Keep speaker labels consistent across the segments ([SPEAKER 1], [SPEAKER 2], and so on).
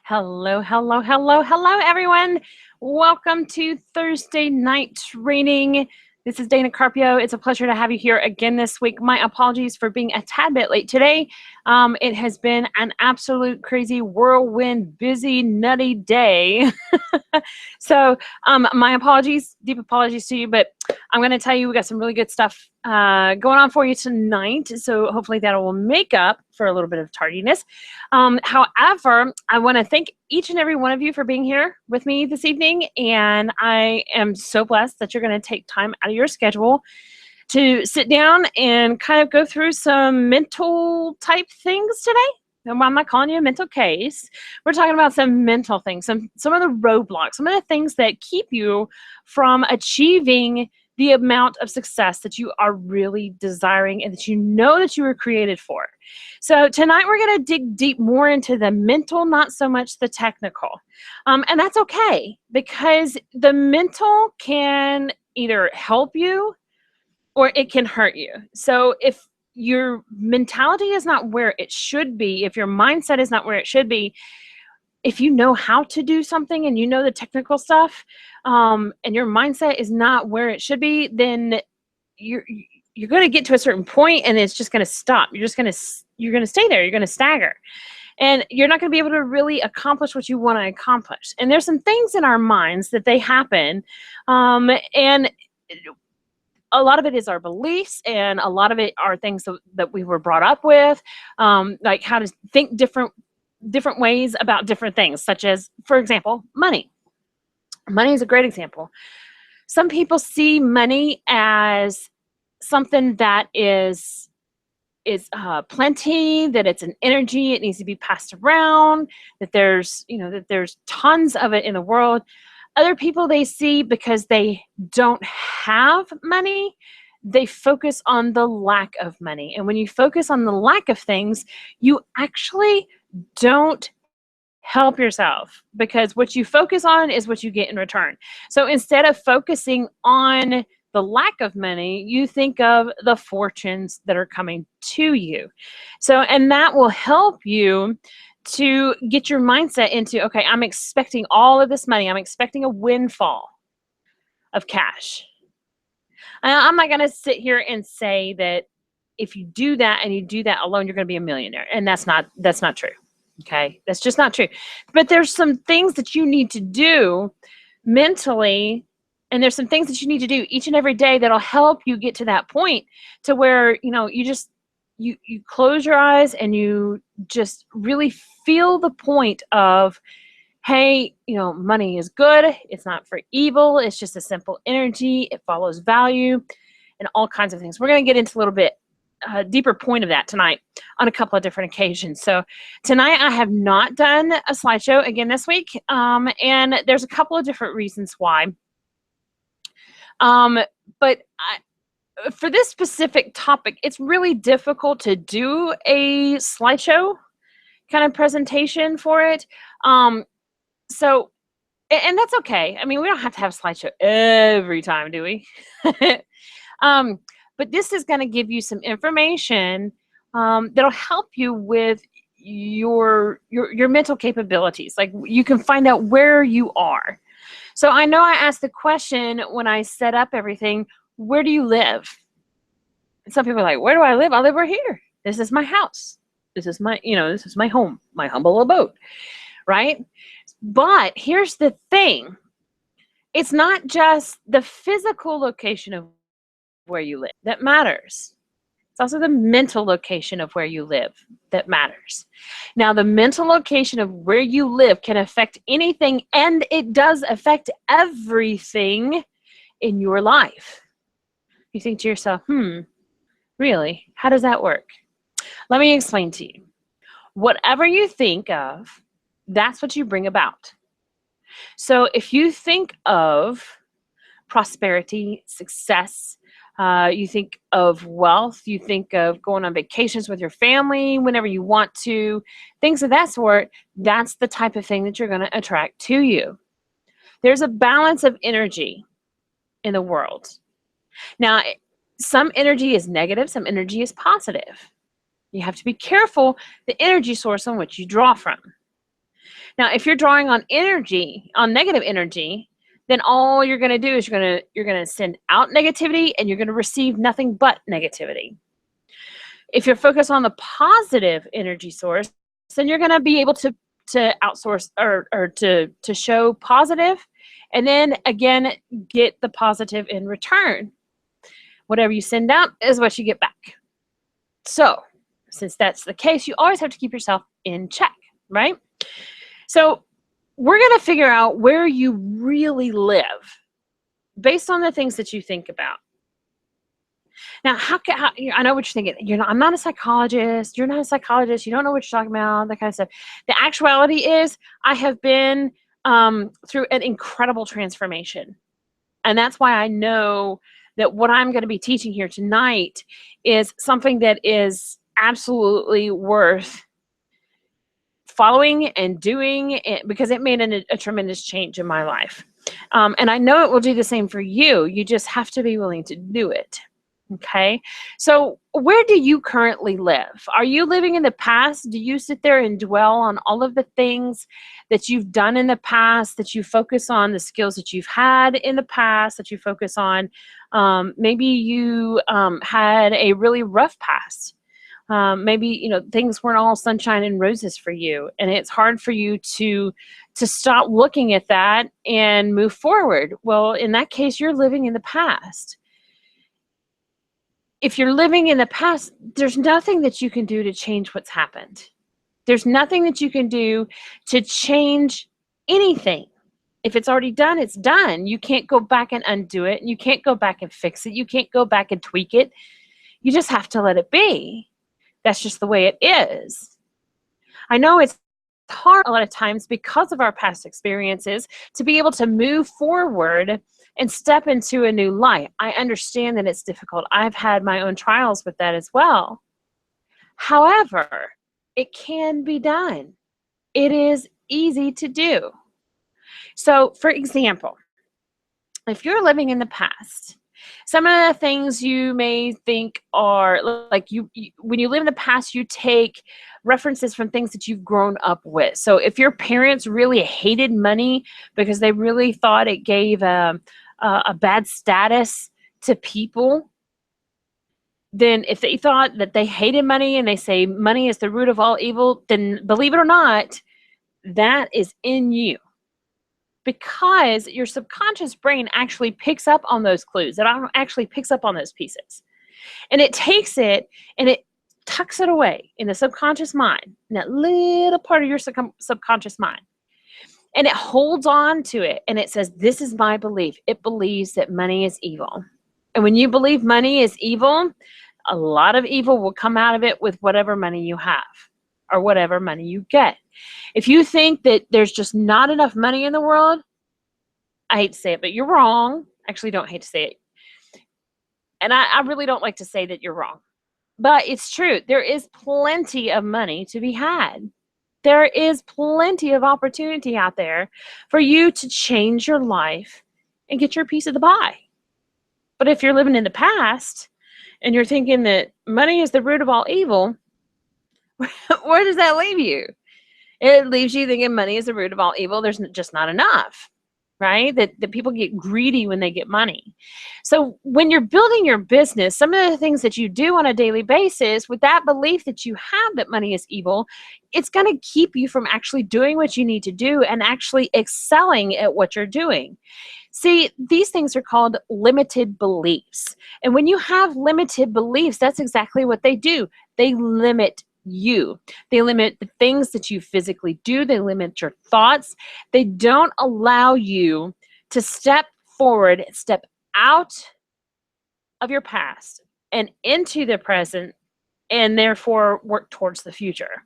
[SPEAKER 1] Hello, hello, hello, hello, everyone. Welcome to Thursday night training. This is Dana Carpio. It's a pleasure to have you here again this week. My apologies for being a tad bit late today. It has been an absolute crazy whirlwind, busy, nutty day. So my apologies, deep apologies to you, but I'm going to tell you we got some really good stuff going on for you tonight. So hopefully that will make up for a little bit of tardiness. However, I want to thank each and every one of you for being here with me this evening. And I am so blessed that you're going to take time out of your schedule to sit down and kind of go through some mental type things today. And I'm not calling you a mental case. We're talking about some mental things, some of the roadblocks, some of the things that keep you from achieving the amount of success that you are really desiring and that you know that you were created for. So tonight we're going to dig deep more into the mental, not so much the technical. And that's okay, because the mental can either help you or it can hurt you. So if your mentality is not where it should be, if your mindset is not where it should be, if you know how to do something and you know the technical stuff, and your mindset is not where it should be, then you're going to get to a certain point and it's just going to stop. You're going to stay there. You're going to stagger. And you're not going to be able to really accomplish what you want to accomplish. And there's some things in our minds that they happen, and a lot of it is our beliefs, and a lot of it are things that we were brought up with, like how to think different ways about different things, such as, for example, money. Money is a great example. Some people see money as something that is plenty, that it's an energy, it needs to be passed around, that there's tons of it in the world. Other people, they see, because they don't have money, they focus on the lack of money. And when you focus on the lack of things, you actually don't help yourself, because what you focus on is what you get in return. So instead of focusing on the lack of money, you think of the fortunes that are coming to you. So, and that will help you to get your mindset into, okay, I'm expecting all of this money. I'm expecting a windfall of cash. I'm not going to sit here and say that if you do that and you do that alone, you're going to be a millionaire. And that's not true. Okay. That's just not true. But there's some things that you need to do mentally, and there's some things that you need to do each and every day that'll help you get to that point to where, you close your eyes and you just really feel the point of, hey, money is good. It's not for evil. It's just a simple energy. It follows value and all kinds of things. We're going to get into a little bit deeper point of that tonight on a couple of different occasions. So tonight I have not done a slideshow again this week. And there's a couple of different reasons why. But for this specific topic, it's really difficult to do a slideshow kind of presentation for it. So, and that's okay. I mean, we don't have to have a slideshow every time, do we? But this is going to give you some information that'll help you with your mental capabilities. Like, you can find out where you are. So I know I asked the question when I set up everything, where do you live? And some people are like, where do I live? I live right here. This is my house. This is my home, my humble abode, right? But here's the thing. It's not just the physical location of where you live that matters. It's also the mental location of where you live that matters. Now, the mental location of where you live can affect anything, and it does affect everything in your life. You think to yourself, really? How does that work? Let me explain to you. Whatever you think of, that's what you bring about. So if you think of prosperity, success, you think of wealth, you think of going on vacations with your family whenever you want to, things of that sort, that's the type of thing that you're going to attract to you. There's a balance of energy in the world. Now, some energy is negative, some energy is positive. You have to be careful the energy source on which you draw from. Now, if you're drawing on energy, on negative energy, then all you're going to do is you're going to send out negativity and you're going to receive nothing but negativity. If you're focused on the positive energy source, then you're going to be able to outsource or to show positive, and then again get the positive in return. Whatever you send out is what you get back. So, since that's the case, you always have to keep yourself in check, right? So, we're going to figure out where you really live based on the things that you think about. Now, I know what you're thinking. I'm not a psychologist. You're not a psychologist. You don't know what you're talking about, that kind of stuff. The actuality is, I have been through an incredible transformation. And that's why I know that what I'm going to be teaching here tonight is something that is absolutely worth following and doing it, because it made a tremendous change in my life. And I know it will do the same for you. You just have to be willing to do it. Okay. So where do you currently live? Are you living in the past? Do you sit there and dwell on all of the things that you've done in the past, that you focus on the skills that you've had in the past, that you focus on? Maybe you had a really rough past. Maybe things weren't all sunshine and roses for you, and it's hard for you to stop looking at that and move forward. Well, in that case, you're living in the past. If you're living in the past, there's nothing that you can do to change what's happened. There's nothing that you can do to change anything. If it's already done, it's done. You can't go back and undo it. And you can't go back and fix it. You can't go back and tweak it. You just have to let it be. That's just the way it is. I know it's hard a lot of times because of our past experiences to be able to move forward and step into a new light. I understand that it's difficult. I've had my own trials with that as well. However, it can be done. It is easy to do. So, for example, if you're living in the past, some of the things you may think are like when you live in the past, you take references from things that you've grown up with. So if your parents really hated money because they really thought it gave a bad status to people, then if they thought that they hated money and they say money is the root of all evil, then believe it or not, that is in you. Because your subconscious brain actually picks up on those clues. It actually picks up on those pieces. And it takes it and it tucks it away in the subconscious mind, in that little part of your subconscious mind. And it holds on to it and it says, this is my belief. It believes that money is evil. And when you believe money is evil, a lot of evil will come out of it with whatever money you have or whatever money you get. If you think that there's just not enough money in the world, I hate to say it, but you're wrong. Actually, don't hate to say it. And I really don't like to say that you're wrong. But it's true. There is plenty of money to be had. There is plenty of opportunity out there for you to change your life and get your piece of the pie. But if you're living in the past and you're thinking that money is the root of all evil, where does that leave you? It leaves you thinking money is the root of all evil. There's just not enough, right? That people get greedy when they get money. So when you're building your business, some of the things that you do on a daily basis with that belief that you have that money is evil, it's going to keep you from actually doing what you need to do and actually excelling at what you're doing. See, these things are called limited beliefs. And when you have limited beliefs, that's exactly what they do. They limit you. They limit the things that you physically do. They limit your thoughts. They don't allow you to step forward, step out of your past and into the present, and therefore work towards the future.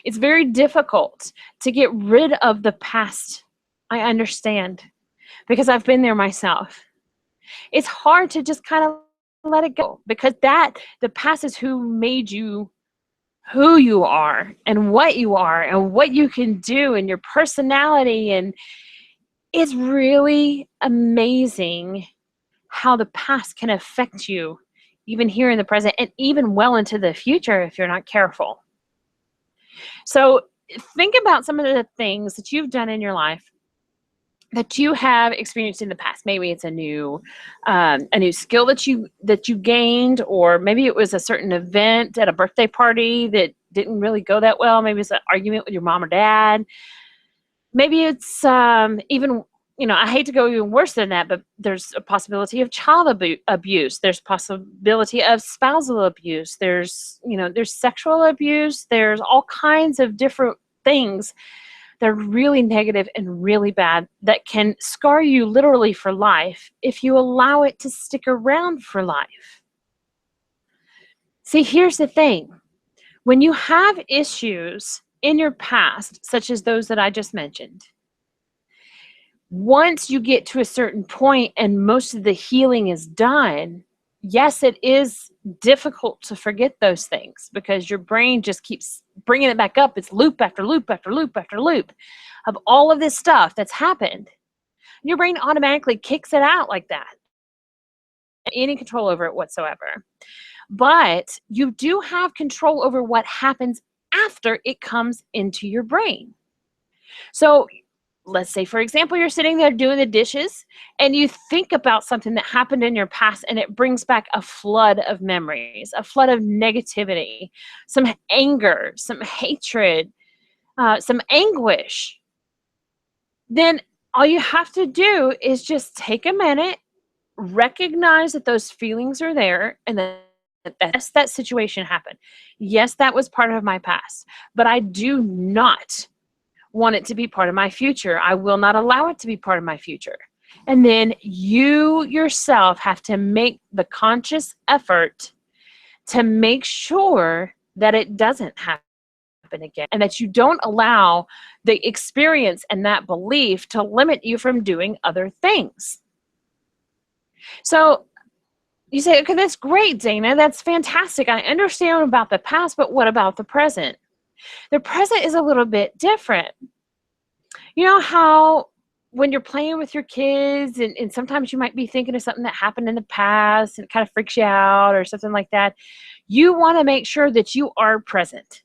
[SPEAKER 1] It's very difficult to get rid of the past. I understand, because I've been there myself. It's hard to just kind of let it go, because the past is who made you who you are and what you can do and your personality. And it's really amazing how the past can affect you even here in the present and even well into the future if you're not careful. So think about some of the things that you've done in your life that you have experienced in the past. Maybe it's a new skill that you gained, or maybe it was a certain event at a birthday party that didn't really go that well. Maybe it's an argument with your mom or dad. Maybe it's even, I hate to go even worse than that, but there's a possibility of child abuse. There's possibility of spousal abuse. There's sexual abuse. There's all kinds of different things that are really negative and really bad that can scar you literally for life if you allow it to stick around for life. See, here's the thing. When you have issues in your past, such as those that I just mentioned, once you get to a certain point and most of the healing is done, yes, it is difficult to forget those things because your brain just keeps bringing it back up. It's loop after loop after loop after loop of all of this stuff that's happened. Your brain automatically kicks it out like that. Any control over it whatsoever. But you do have control over what happens after it comes into your brain. So let's say, for example, you're sitting there doing the dishes and you think about something that happened in your past and it brings back a flood of memories, a flood of negativity, some anger, some hatred, some anguish. Then all you have to do is just take a minute, recognize that those feelings are there, and that yes, that situation happened. Yes, that was part of my past, but I do not want it to be part of my future. I will not allow it to be part of my future. And then you yourself have to make the conscious effort to make sure that it doesn't happen again, and that you don't allow the experience and that belief to limit you from doing other things. So you say, okay, that's great, Dana. That's fantastic. I understand about the past, but what about the present? The present is a little bit different. You know how when you're playing with your kids and sometimes you might be thinking of something that happened in the past and it kind of freaks you out or something like that, you want to make sure that you are present.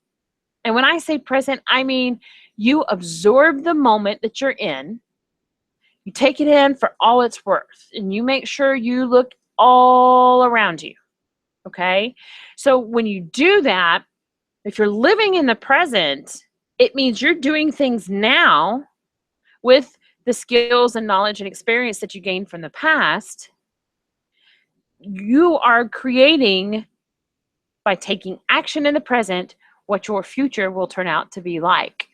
[SPEAKER 1] And when I say present, I mean you absorb the moment that you're in, you take it in for all it's worth, and you make sure you look all around you, okay? So when you do that, if you're living in the present, it means you're doing things now with the skills and knowledge and experience that you gained from the past. You are creating, by taking action in the present, what your future will turn out to be like.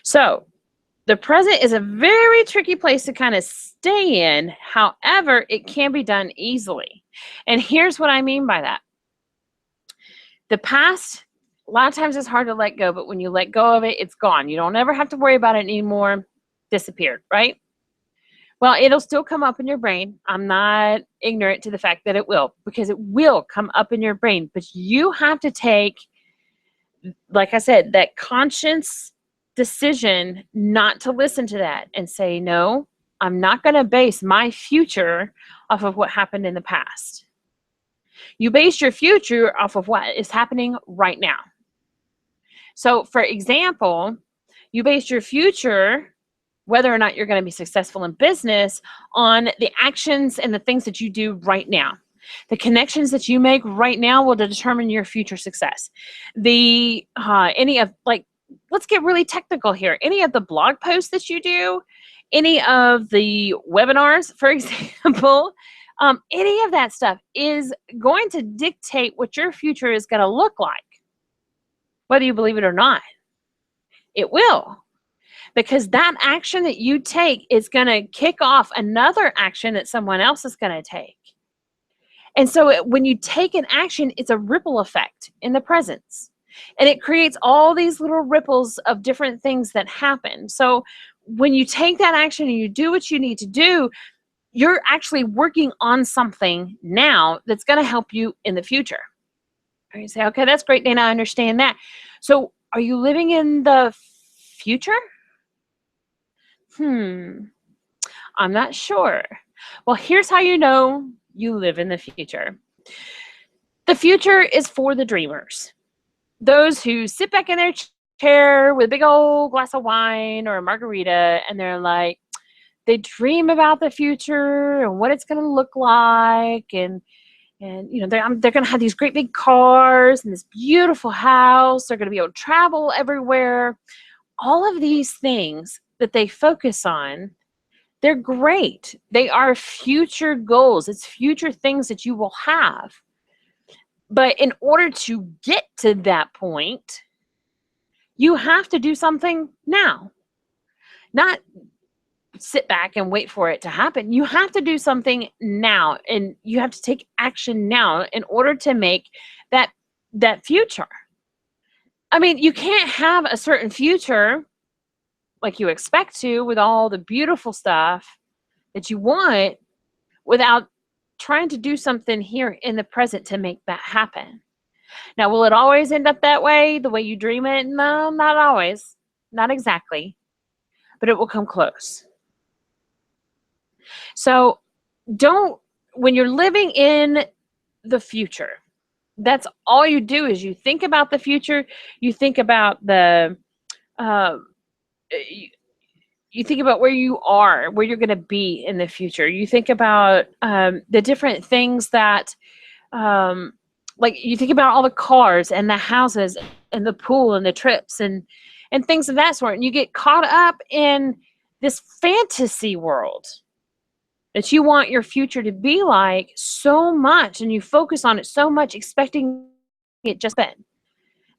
[SPEAKER 1] So the present is a very tricky place to kind of stay in. However, it can be done easily. And here's what I mean by that. The past, a lot of times it's hard to let go, but when you let go of it, it's gone. You don't ever have to worry about it anymore. Disappeared, right? Well, it'll still come up in your brain. I'm not ignorant to the fact that it will, because it will come up in your brain. But you have to take, like I said, that conscious decision not to listen to that and say, no, I'm not going to base my future off of what happened in the past. You base your future off of what is happening right now. So, for example, you base your future, whether or not you're going to be successful in business, on the actions and the things that you do right now. The connections that you make right now will determine your future success. Let's get really technical here. Any of the blog posts that you do, any of the webinars, for example, any of that stuff is going to dictate what your future is going to look like, whether you believe it or not. It will. Because that action that you take is going to kick off another action that someone else is going to take. And so when you take an action, it's a ripple effect in the presence. And it creates all these little ripples of different things that happen. So when you take that action and you do what you need to do, you're actually working on something now that's going to help you in the future. And you say, okay, that's great, Dana, I understand that. So are you living in the future? I'm not sure. Well, here's how you know you live in the future. The future is for the dreamers, those who sit back in their chair with a big old glass of wine or a margarita, and they're like, they dream about the future and what it's going to look like, and you know, they're going to have these great big cars and this beautiful house. They're going to be able to travel everywhere. All of these things that they focus on, they're great. They are future goals. It's future things that you will have. But in order to get to that point, you have to do something now. Not sit back and wait for it to happen. You have to do something now, and you have to take action now in order to make that future. I mean, you can't have a certain future like you expect to with all the beautiful stuff that you want without trying to do something here in the present to make that happen. Now, will it always end up that way, the way you dream it? No, not always. Not exactly. But it will come close. So when you're living in the future, that's all you do is you think about the future. You think about uh, you think about where you are, where you're going to be in the future. You think about the different things that, like you think about all the cars and the houses and the pool and the trips and things of that sort. And you get caught up in this fantasy world that you want your future to be like so much, and you focus on it so much, expecting it just then.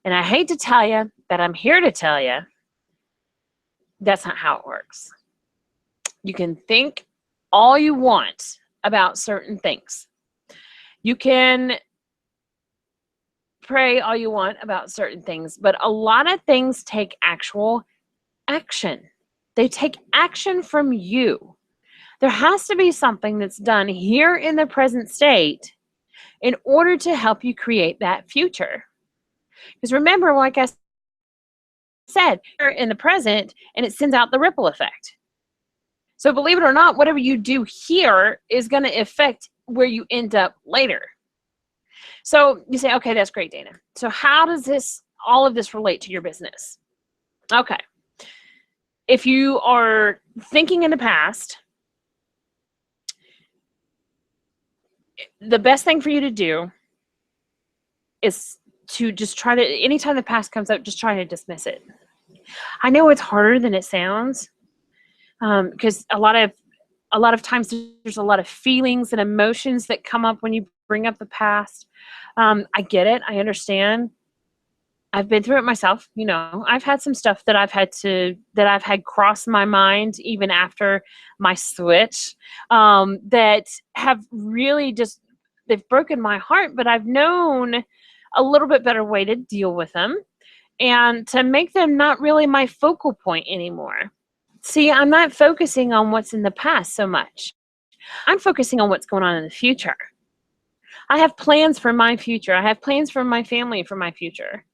[SPEAKER 1] And I hate to tell you, but I'm here to tell you that's not how it works. You can think all you want about certain things. You can pray all you want about certain things, but a lot of things take actual action. They take action from you. There has to be something that's done here in the present state in order to help you create that future. Because remember, like I said, you're in the present and it sends out the ripple effect. So believe it or not, whatever you do here is going to affect where you end up later. So you say, okay, that's great, Dana. So how does all of this relate to your business? Okay. If you are thinking in the past, the best thing for you to do is to just try to, anytime the past comes up, just try to dismiss it. I know it's harder than it sounds, because a lot of times there's a lot of feelings and emotions that come up when you bring up the past. I get it. I understand. I've been through it myself. You know, I've had some stuff that I've had cross my mind even after my switch, that have really they've broken my heart, but I've known a little bit better way to deal with them and to make them not really my focal point anymore. See, I'm not focusing on what's in the past so much. I'm focusing on what's going on in the future. I have plans for my future. I have plans for my family, for my future.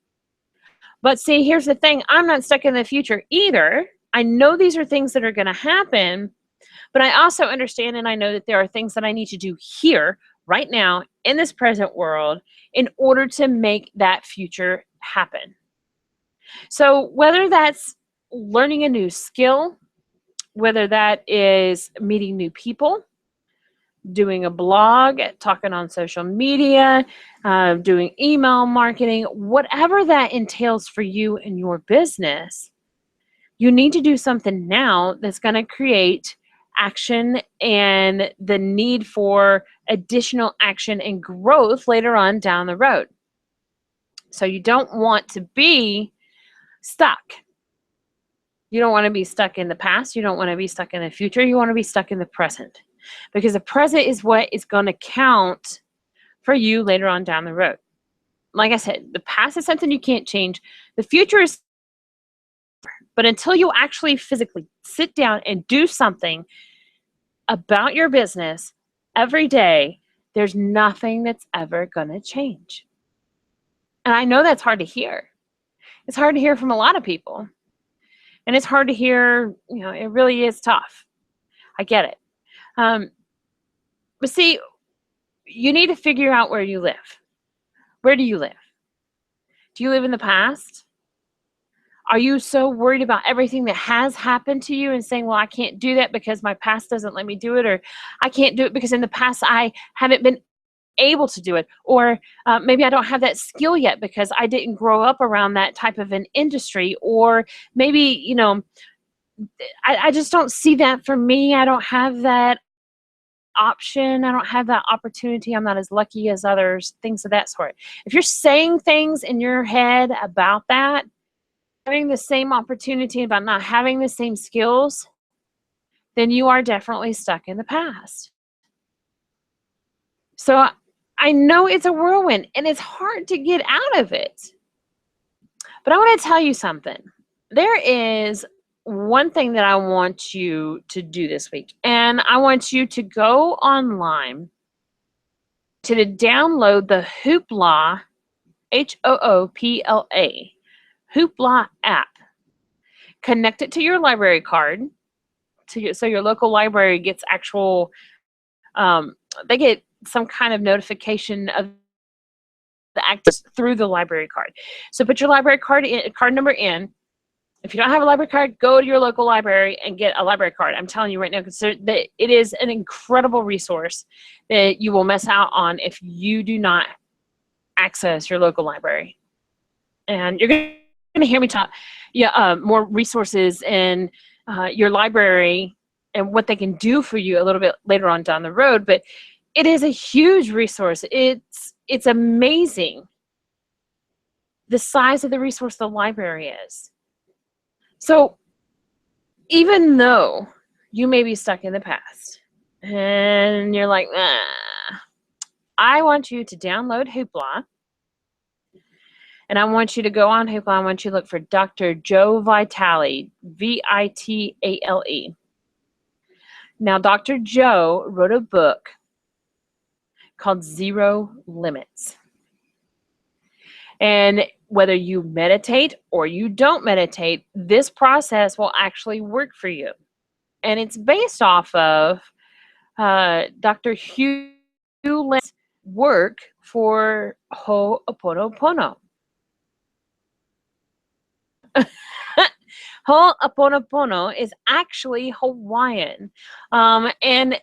[SPEAKER 1] But see, here's the thing. I'm not stuck in the future either. I know these are things that are going to happen, but I also understand and I know that there are things that I need to do here, right now, in this present world, in order to make that future happen. So whether that's learning a new skill, whether that is meeting new people, doing a blog, talking on social media, doing email marketing, whatever that entails for you and your business, you need to do something now that's going to create action and the need for additional action and growth later on down the road. So you don't want to be stuck. You don't want to be stuck in the past. You don't want to be stuck in the future. You want to be stuck in the present, because the present is what is going to count for you later on down the road. Like I said, the past is something you can't change. The future is, but until you actually physically sit down and do something about your business every day, there's nothing that's ever going to change. And I know that's hard to hear. It's hard to hear from a lot of people. And it's hard to hear, it really is tough. I get it. But see, you need to figure out where you live. Where do you live? Do you live in the past? Are you so worried about everything that has happened to you and saying, well, I can't do that because my past doesn't let me do it, or I can't do it because in the past I haven't been able to do it, or maybe I don't have that skill yet because I didn't grow up around that type of an industry, or maybe, I just don't see that for me. I don't have that option. I don't have that opportunity. I'm not as lucky as others, things of that sort. If you're saying things in your head about that, having the same opportunity, about not having the same skills, then you are definitely stuck in the past. So I know it's a whirlwind and it's hard to get out of it. But I want to tell you something. There is one thing that I want you to do this week, and I want you to go online to download the Hoopla, Hoopla, Hoopla app. Connect it to your library card, so your local library gets actual, they get some kind of notification of the access through the library card. So put your library card number in. If you don't have a library card, go to your local library and get a library card. I'm telling you right now, consider that it is an incredible resource that you will miss out on if you do not access your local library. And you're going to hear me talk more resources in your library and what they can do for you a little bit later on down the road. But it is a huge resource. It's amazing the size of the resource the library is. So even though you may be stuck in the past and you're like, I want you to download Hoopla, and I want you to go on Hoopla. I want you to look for Dr. Joe Vitale, Vitale. Now, Dr. Joe wrote a book called Zero Limits. And whether you meditate or you don't meditate, this process will actually work for you. And it's based off of Dr. Hugh Lynch's work for Ho'oponopono. Ho'oponopono is actually Hawaiian. And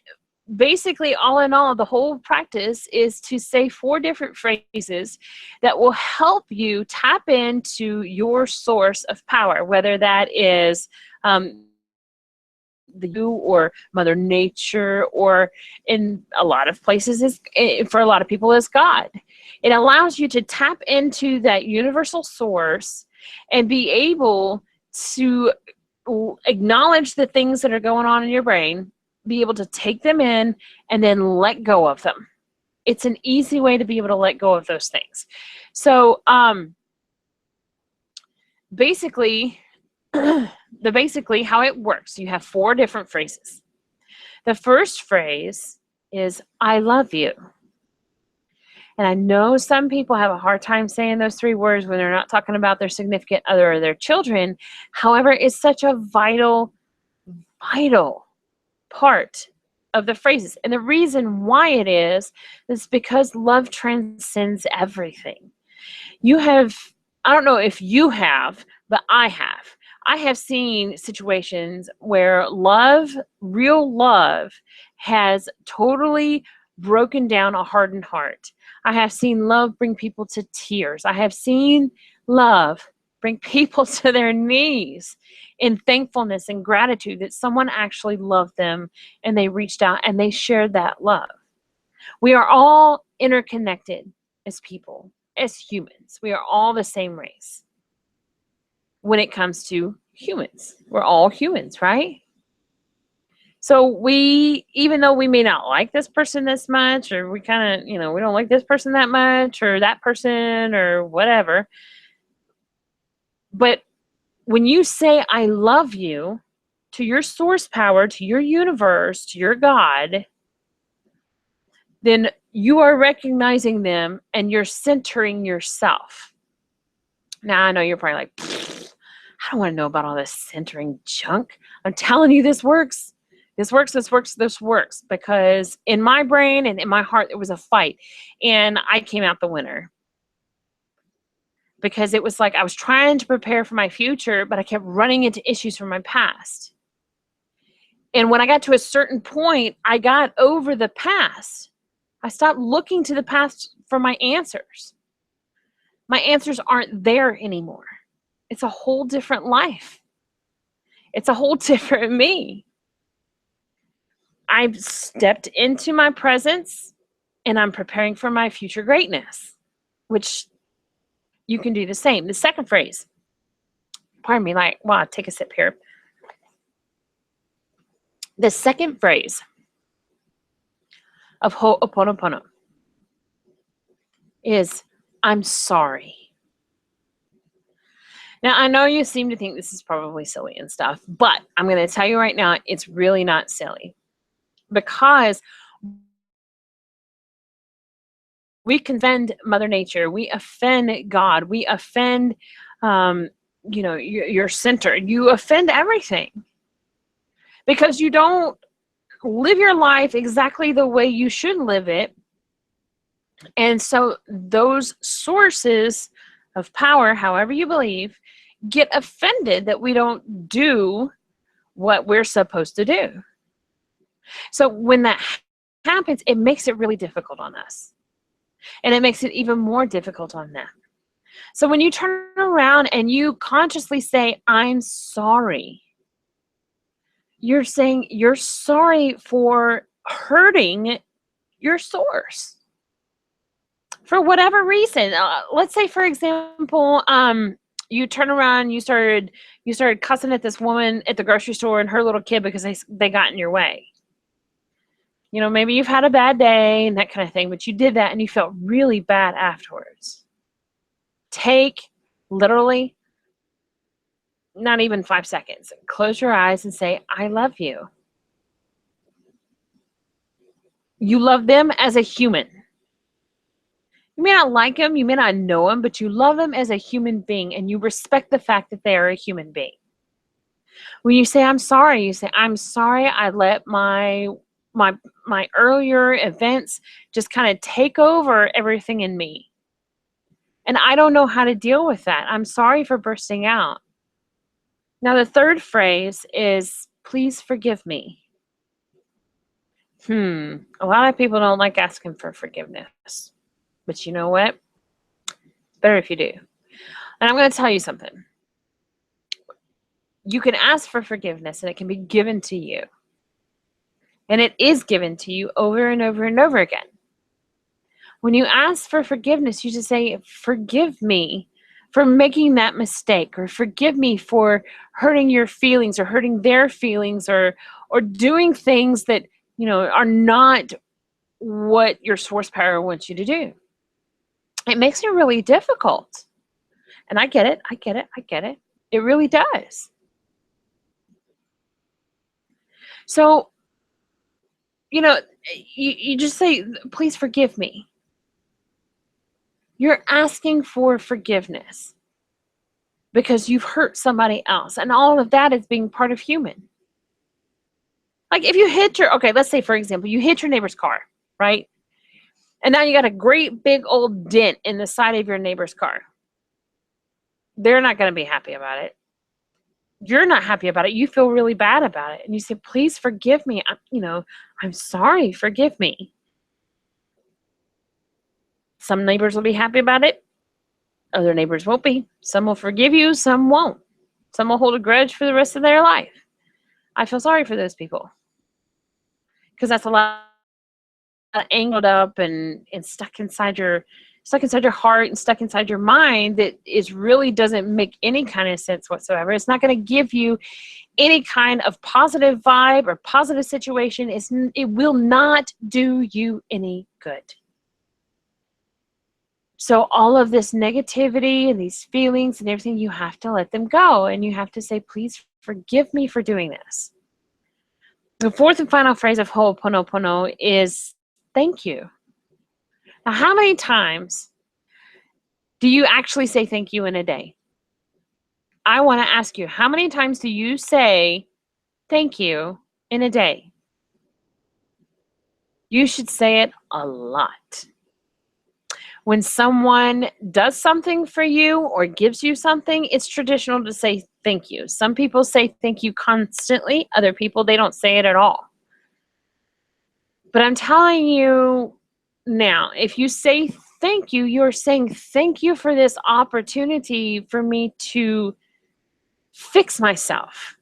[SPEAKER 1] basically, all in all, the whole practice is to say 4 different phrases that will help you tap into your source of power, whether that is you or Mother Nature, or in a lot of places for a lot of people is God. It allows you to tap into that universal source and be able to acknowledge the things that are going on in your brain, be able to take them in, and then let go of them. It's an easy way to be able to let go of those things. So basically how it works, you have 4 different phrases. The first phrase is, I love you. And I know some people have a hard time saying those 3 words when they're not talking about their significant other or their children. However, it's such a vital part of the phrases. And the reason why it is because love transcends everything. I don't know if you have, but I have seen situations where real love, has totally broken down a hardened heart. I have seen love bring people to tears. I have seen love bring people to their knees in thankfulness and gratitude that someone actually loved them and they reached out and they shared that love. We are all interconnected as people, as humans. We are all the same race. When it comes to humans, we're all humans, right? So even though we may not like this person this much, or we kind of, we don't like this person that much, or that person, or whatever, but when you say I love you to your source power, to your universe, to your God, then you are recognizing them and you're centering yourself. Now, I know you're probably like, I don't want to know about all this centering junk. I'm telling you, this works. This works, because in my brain and in my heart, there was a fight, and I came out the winner. because it was like I was trying to prepare for my future, but I kept running into issues from my past. And when I got to a certain point, I got over the past. I stopped looking to the past for my answers. My answers aren't there anymore. It's a whole different life. It's a whole different me. I've stepped into my presence and I'm preparing for my future greatness, which you can do the same. The second phrase, pardon me, wow, take a sip here. The second phrase of Ho'oponopono is, I'm sorry. Now, I know you seem to think this is probably silly and stuff, but I'm going to tell you right now, it's really not silly, because we can offend Mother Nature, we offend God, we offend, your center, you offend everything, because you don't live your life exactly the way you should live it. And so those sources of power, however you believe, get offended that we don't do what we're supposed to do. So when that happens, it makes it really difficult on us. And it makes it even more difficult on them. So when you turn around and you consciously say, I'm sorry, you're saying you're sorry for hurting your source for whatever reason. Let's say, for example, you turn around, you started cussing at this woman at the grocery store and her little kid because they got in your way. Maybe you've had a bad day and that kind of thing, but you did that and you felt really bad afterwards. Take literally not even 5 seconds. Close your eyes and say, I love you. You love them as a human. You may not like them, you may not know them, but you love them as a human being and you respect the fact that they are a human being. When you say, I'm sorry, you say, I'm sorry I let my earlier events just kind of take over everything in me. And I don't know how to deal with that. I'm sorry for bursting out. Now, the third phrase is, please forgive me. A lot of people don't like asking for forgiveness. But you know what? It's better if you do. And I'm going to tell you something. You can ask for forgiveness and it can be given to you. And it is given to you over and over and over again. When you ask for forgiveness, you just say, forgive me for making that mistake, or forgive me for hurting your feelings or hurting their feelings, or doing things that, are not what your source power wants you to do. It makes it really difficult. And I get it. It really does. So, you just say, please forgive me. You're asking for forgiveness because you've hurt somebody else. And all of that is being part of human. Like if you let's say, for example, you hit your neighbor's car, right? And now you got a great big old dent in the side of your neighbor's car. They're not going to be happy about it. You're not happy about it. You feel really bad about it. And you say, please forgive me. I'm sorry. Forgive me. Some neighbors will be happy about it. Other neighbors won't be. Some will forgive you. Some won't. Some will hold a grudge for the rest of their life. I feel sorry for those people. Because that's a lot angled up and stuck inside your heart and stuck inside your mind that really doesn't make any kind of sense whatsoever. It's not going to give you any kind of positive vibe or positive situation. It will not do you any good. So all of this negativity and these feelings and everything, you have to let them go. And you have to say, please forgive me for doing this. The fourth and final phrase of Ho'oponopono is thank you. Now, how many times do you actually say thank you in a day? I want to ask you, how many times do you say thank you in a day? You should say it a lot. When someone does something for you or gives you something, it's traditional to say thank you. Some people say thank you constantly. Other people, they don't say it at all. But I'm telling you now, if you say thank you, you're saying thank you for this opportunity for me to fix myself,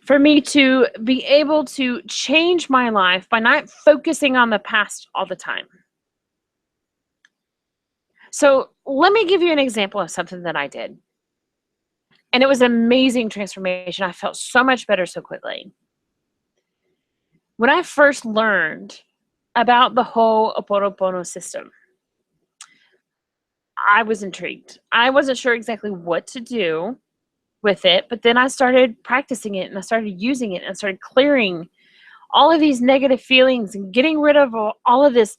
[SPEAKER 1] for me to be able to change my life by not focusing on the past all the time. So let me give you an example of something that I did. And it was an amazing transformation. I felt so much better so quickly. When I first learned about the whole Ho'oponopono system, I was intrigued. I wasn't sure exactly what to do with it, but then I started practicing it and I started using it and I started clearing all of these negative feelings and getting rid of all of this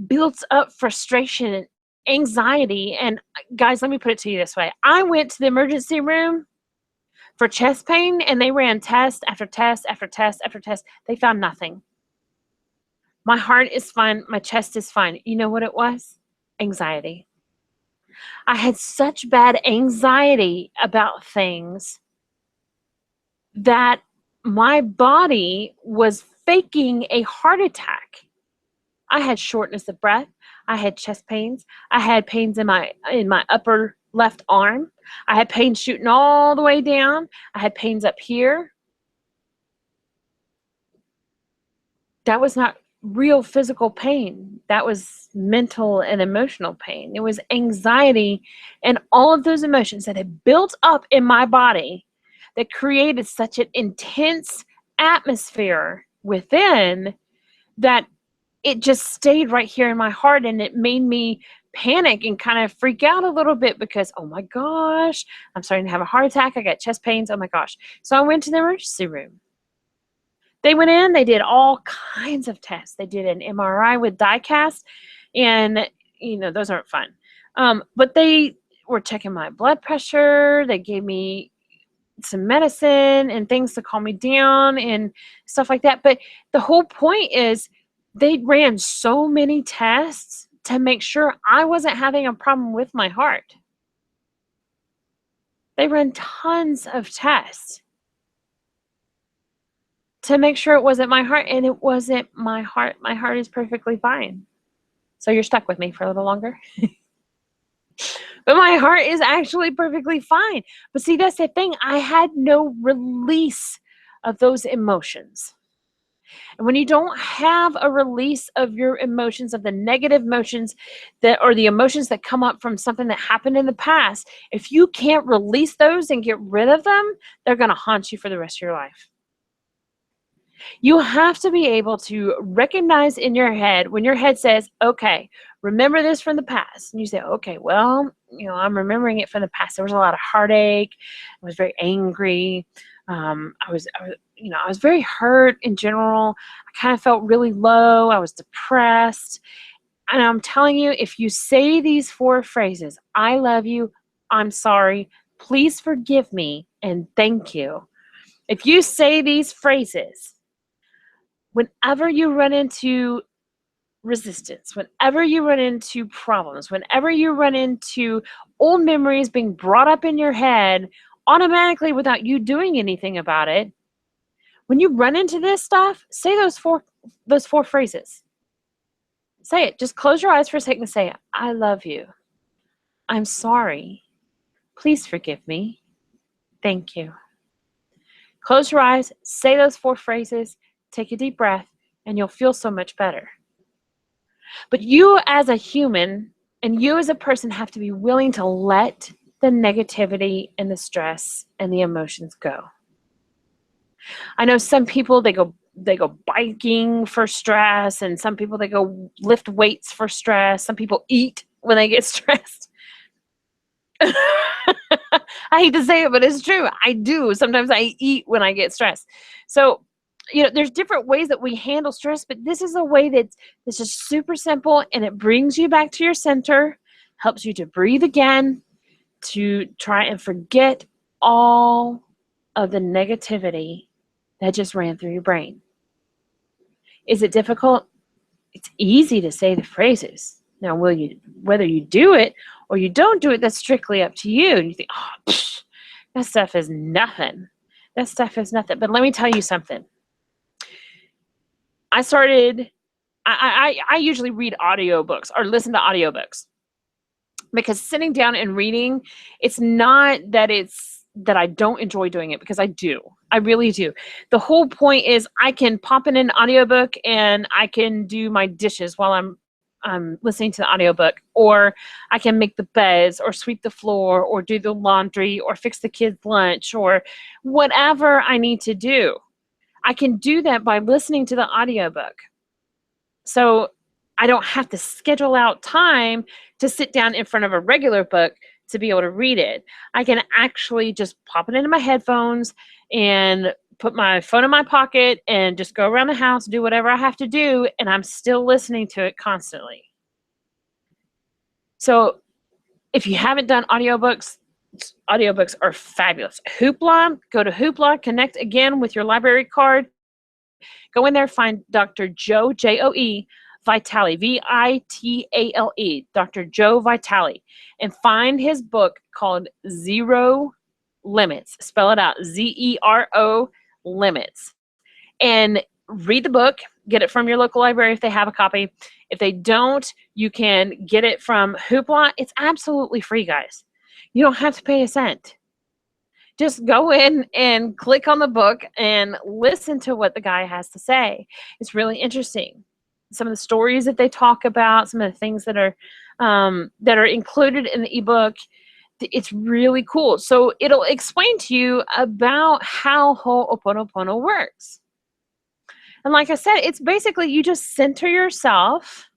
[SPEAKER 1] built up frustration and anxiety. And guys, let me put it to you this way. I went to the emergency room for chest pain and they ran test after test after test after test. They found nothing. My heart is fine. My chest is fine. You know what it was? Anxiety. I had such bad anxiety about things that my body was faking a heart attack. I had shortness of breath. I had chest pains. I had pains in my upper left arm. I had pains shooting all the way down. I had pains up here. That was not real physical pain. That was mental and emotional pain. It was anxiety and all of those emotions that had built up in my body that created such an intense atmosphere within that it just stayed right here in my heart, and it made me panic and kind of freak out a little bit because, oh my gosh, I'm starting to have a heart attack. I got chest pains. Oh my gosh. So I went to the emergency room. They went in, they did all kinds of tests. They did an MRI with die cast, and those aren't fun. But they were checking my blood pressure. They gave me some medicine and things to calm me down and stuff like that. But the whole point is they ran so many tests to make sure I wasn't having a problem with my heart. They ran tons of tests to make sure it wasn't my heart, and it wasn't my heart. My heart is perfectly fine. So you're stuck with me for a little longer. But my heart is actually perfectly fine. But see, that's the thing. I had no release of those emotions. And when you don't have a release of your emotions, of the negative emotions or the emotions that come up from something that happened in the past, if you can't release those and get rid of them, they're going to haunt you for the rest of your life. You have to be able to recognize in your head when your head says, okay, remember this from the past. And you say, okay, well, I'm remembering it from the past. There was a lot of heartache. I was very angry. I was very hurt in general. I kind of felt really low. I was depressed. And I'm telling you, if you say these 4 phrases, I love you, I'm sorry, please forgive me, and thank you. If you say these phrases, whenever you run into resistance, whenever you run into problems, whenever you run into old memories being brought up in your head automatically without you doing anything about it, when you run into this stuff, say those four phrases. Say it. Just close your eyes for a second and say, I love you. I'm sorry. Please forgive me. Thank you. Close your eyes, say those 4 phrases, take a deep breath, and you'll feel so much better. But you as a human and you as a person have to be willing to let the negativity and the stress and the emotions go. I know some people, they go biking for stress, and some people, they go lift weights for stress. Some people eat when they get stressed. I hate to say it, but it's true. I do. Sometimes I eat when I get stressed. So, there's different ways that we handle stress, but this is a way that's just super simple, and it brings you back to your center, helps you to breathe again, to try and forget all of the negativity that just ran through your brain. Is it difficult? It's easy to say the phrases. Now, whether you do it or you don't do it, that's strictly up to you. And you think, oh, psh, that stuff is nothing. That stuff is nothing. But let me tell you something. I usually read audiobooks or listen to audiobooks, because sitting down and reading, it's not that I don't enjoy doing it, because I do. I really do. The whole point is I can pop in an audiobook and I can do my dishes while I'm listening to the audiobook, or I can make the beds or sweep the floor or do the laundry or fix the kids' lunch or whatever I need to do. I can do that by listening to the audiobook. So I don't have to schedule out time to sit down in front of a regular book to be able to read it. I can actually just pop it into my headphones and put my phone in my pocket and just go around the house, do whatever I have to do, and I'm still listening to it constantly. So if you haven't done audiobooks are fabulous. Hoopla, go to Hoopla, connect again with your library card. Go in there, find Dr. Joe, Joe, Vitale, Vitale, Dr. Joe Vitale, and find his book called Zero Limits. Spell it out, Zero Limits. And read the book, get it from your local library if they have a copy. If they don't, you can get it from Hoopla. It's absolutely free, guys. You don't have to pay a cent. Just go in and click on the book and listen to what the guy has to say. It's really interesting. Some of the stories that they talk about, some of the things that are included in the ebook, it's really cool. So it'll explain to you about how Ho'oponopono works. And like I said, it's basically you just center yourself.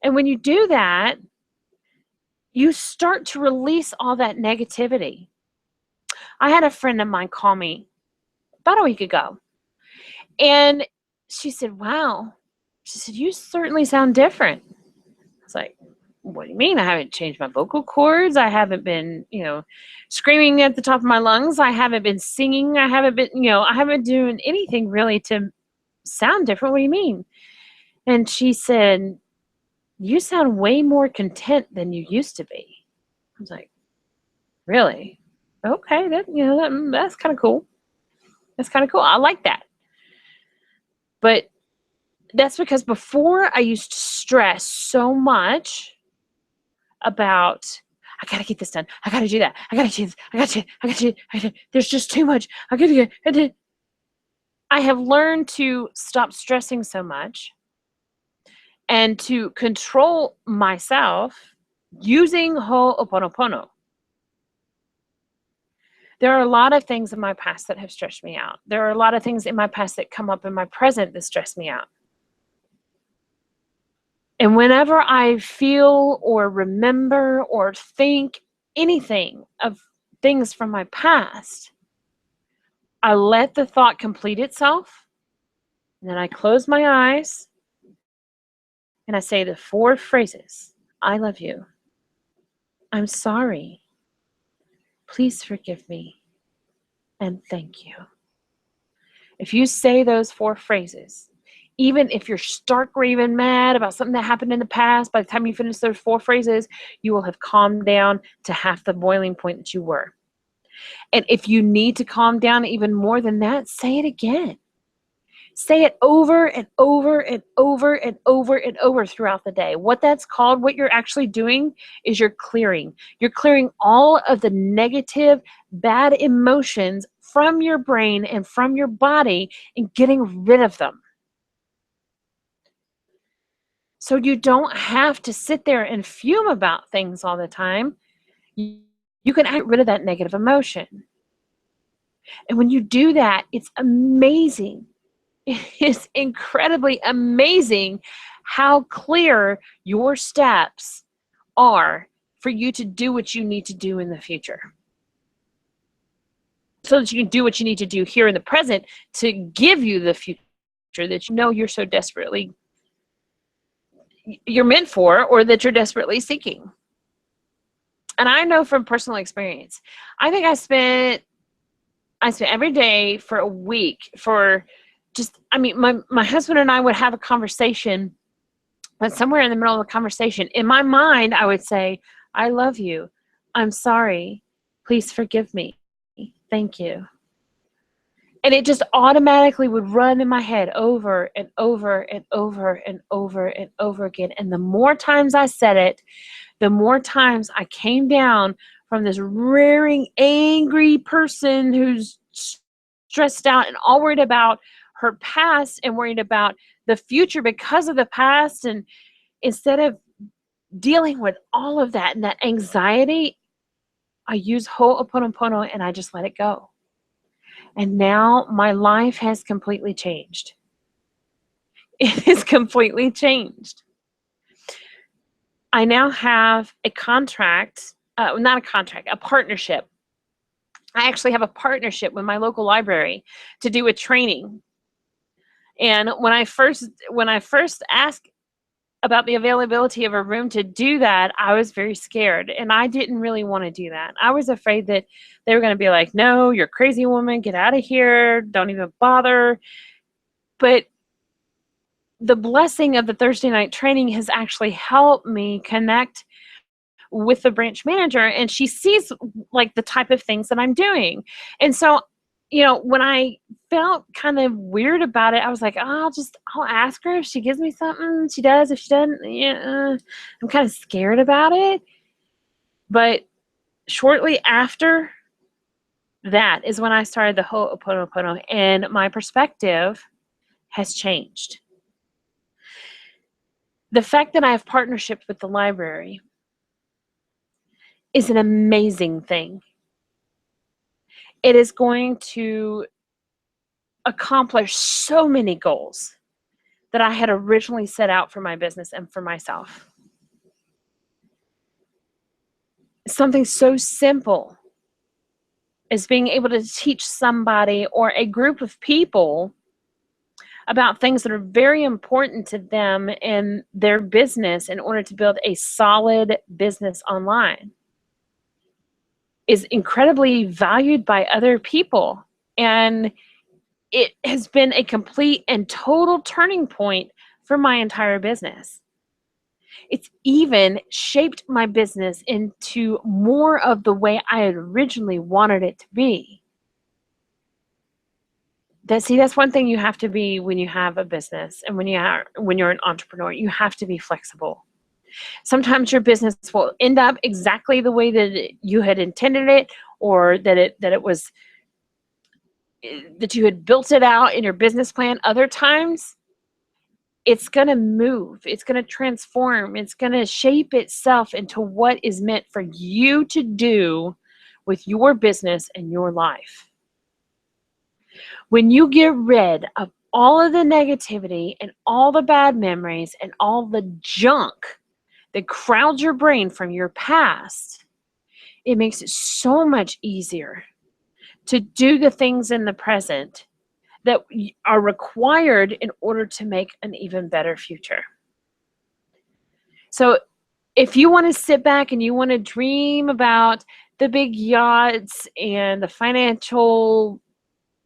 [SPEAKER 1] And when you do that, you start to release all that negativity. I had a friend of mine call me about a week ago, and she said, wow. She said, you certainly sound different. I was like, what do you mean? I haven't changed my vocal cords. I haven't been, screaming at the top of my lungs. I haven't been singing. I haven't been, I haven't been doing anything really to sound different. What do you mean? And she said, you sound way more content than you used to be. I was like, really? Okay, that's kind of cool. That's kind of cool. I like that. But that's because before I used to stress so much about, I got to get this done. I got to do that. I got to do this. I got to, there's just too much. I have learned to stop stressing so much and to control myself using Ho'oponopono. There are a lot of things in my past that have stressed me out. There are a lot of things in my past that come up in my present that stress me out. And whenever I feel or remember or think anything of things from my past, I let the thought complete itself, and then I close my eyes, and I say the 4 phrases. I love you. I'm sorry. Please forgive me. And thank you. If you say those 4 phrases, even if you're stark raving mad about something that happened in the past, by the time you finish those 4 phrases, you will have calmed down to half the boiling point that you were. And if you need to calm down even more than that, say it again. Say it over and over and over and over and over throughout the day. What that's called, what you're actually doing, is you're clearing. You're clearing all of the negative, bad emotions from your brain and from your body and getting rid of them. So you don't have to sit there and fume about things all the time. You can get rid of that negative emotion. And when you do that, it's amazing. It's incredibly amazing how clear your steps are for you to do what you need to do in the future. So that you can do what you need to do here in the present to give you the future that you know you're so desperately, you're meant for, or that you're desperately seeking. And I know from personal experience, I think I spent every day for a week for just, my husband and I would have a conversation But somewhere in the middle of the conversation, in my mind, I would say, I love you. I'm sorry. Please forgive me. Thank you. And it just automatically would run in my head over and over and over and over and over again. And the more times I said it, the more times I came down from this rearing, angry person who's stressed out and all worried about her past and worried about the future because of the past. And instead of dealing with all of that and that anxiety, I use Ho'oponopono and I just let it go. And now my life has completely changed. It has completely changed. I now have a contract, not a contract, a partnership. I actually have a partnership with my local library to do a training. And when I first asked about the availability of a room to do that, I was very scared and I didn't really want to do that. I was afraid that they were going to be like, "No, you're a crazy woman, get out of here, don't even bother." But the blessing of the Thursday night training has actually helped me connect with the branch manager, and she sees like the type of things that I'm doing. And so, when I felt kind of weird about it, I was like, oh, I'll ask her if she gives me something. She does. If she doesn't, yeah, I'm kind of scared about it. But shortly after that is when I started the Ho'oponopono, and my perspective has changed. The fact that I have partnerships with the library is an amazing thing. It is going to accomplish so many goals that I had originally set out for my business and for myself. Something so simple as being able to teach somebody or a group of people about things that are very important to them and their business in order to build a solid business online is incredibly valued by other people. And it has been a complete and total turning point for my entire business. It's even shaped my business into more of the way I had originally wanted it to be. That's one thing you have to be when you have a business and when you're an entrepreneur. You have to be flexible. Sometimes your business will end up exactly the way that you had intended it, or that you had built it out in your business plan. Other times it's going to move, it's going to transform, it's going to shape itself into what is meant for you to do with your business and your life. When you get rid of all of the negativity and all the bad memories and all the junk that crowds your brain from your past, it makes it so much easier to do the things in the present that are required in order to make an even better future. So if you want to sit back and you want to dream about the big yachts and the financial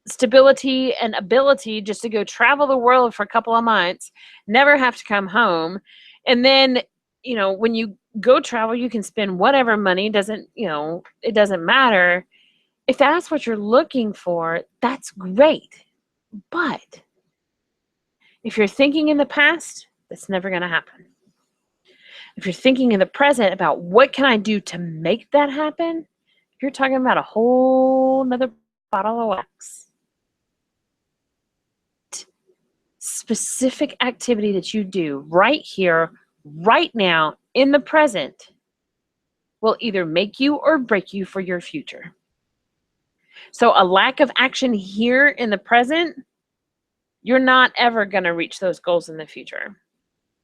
[SPEAKER 1] stability and ability just to go travel the world for a couple of months, never have to come home, and then, when you go travel, you can spend whatever money, it doesn't matter. If that's what you're looking for, that's great. But if you're thinking in the past, that's never going to happen. If you're thinking in the present about what can I do to make that happen, you're talking about a whole nother bottle of wax. Specific activity that you do right here, right now, in the present will either make you or break you for your future. So a lack of action here in the present, you're not ever going to reach those goals in the future.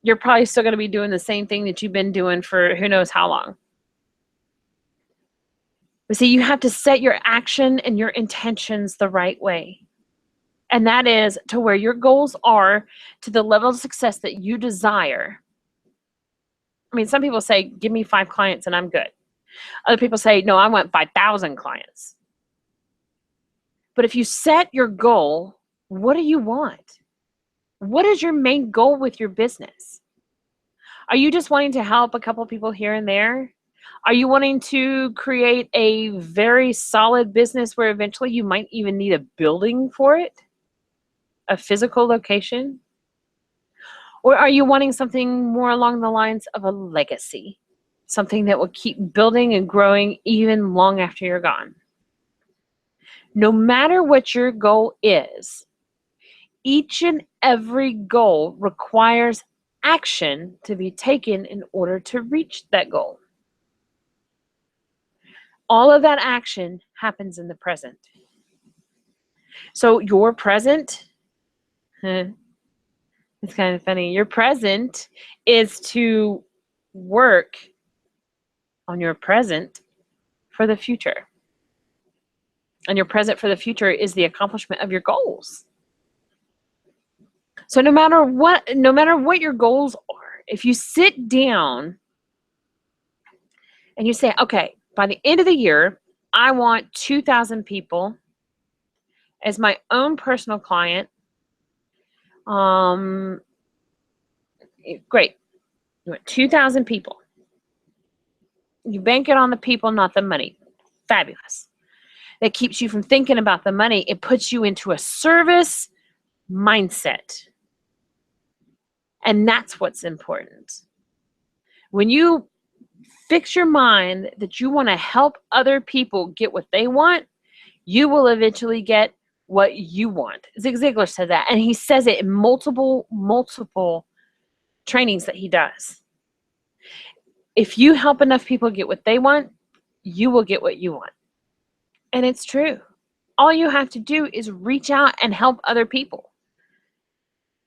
[SPEAKER 1] You're probably still going to be doing the same thing that you've been doing for who knows how long. But see, you have to set your action and your intentions the right way. And that is to where your goals are, to the level of success that you desire. I mean, some people say, give me 5 clients and I'm good. Other people say, no, I want 5,000 clients. But if you set your goal, what do you want? What is your main goal with your business? Are you just wanting to help a couple people here and there? Are you wanting to create a very solid business where eventually you might even need a building for it, a physical location? Or are you wanting something more along the lines of a legacy, something that will keep building and growing even long after you're gone? No matter what your goal is, each and every goal requires action to be taken in order to reach that goal. All of that action happens in the present. So your present, it's kind of funny, your present is to work on your present for the future. And your present for the future is the accomplishment of your goals. So no matter what your goals are, if you sit down and you say, okay, by the end of the year, I want 2,000 people as my own personal client. Great. You want 2,000 people. You bank it on the people, not the money. Fabulous. That keeps you from thinking about the money. It puts you into a service mindset. And that's what's important. When you fix your mind that you want to help other people get what they want, you will eventually get what you want. Zig Ziglar said that, and he says it in multiple trainings that he does. If you help enough people get what they want, you will get what you want. And it's true. All you have to do is reach out and help other people.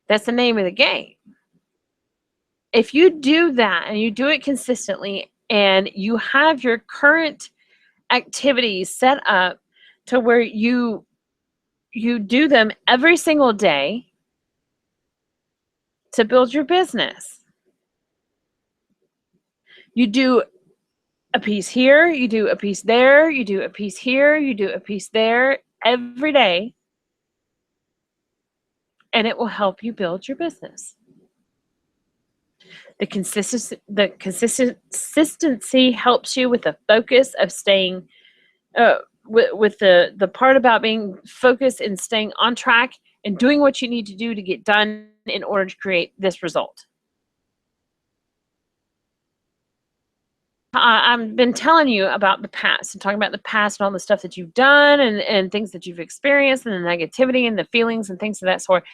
[SPEAKER 1] That's the name of the game. If you do that and you do it consistently and you have your current activities set up to where you do them every single day to build your business. You do a piece here, you do a piece there, you do a piece here, you do a piece there every day, and it will help you build your business. The consistency helps you with the focus of staying with the part about being focused and staying on track and doing what you need to do to get done in order to create this result. I've been telling you about the past and talking about the past and all the stuff that you've done and things that you've experienced and the negativity and the feelings and things of that sort.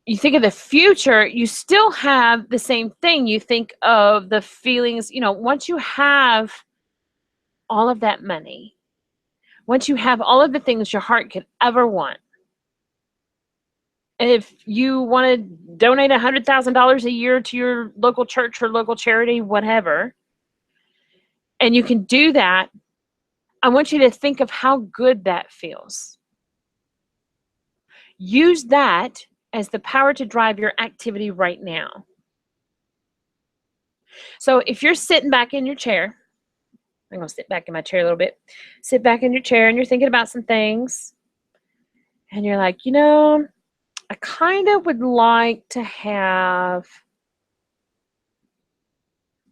[SPEAKER 1] You think of the future, you still have the same thing. You think of the feelings, once you have all of that money, once you have all of the things your heart could ever want, and if you want to donate $100,000 a year to your local church or local charity, whatever, and you can do that, I want you to think of how good that feels. Use that as the power to drive your activity right now. So if you're sitting back in your chair, I'm going to sit back in my chair a little bit. Sit back in your chair and you're thinking about some things. And you're like, I kind of would like to have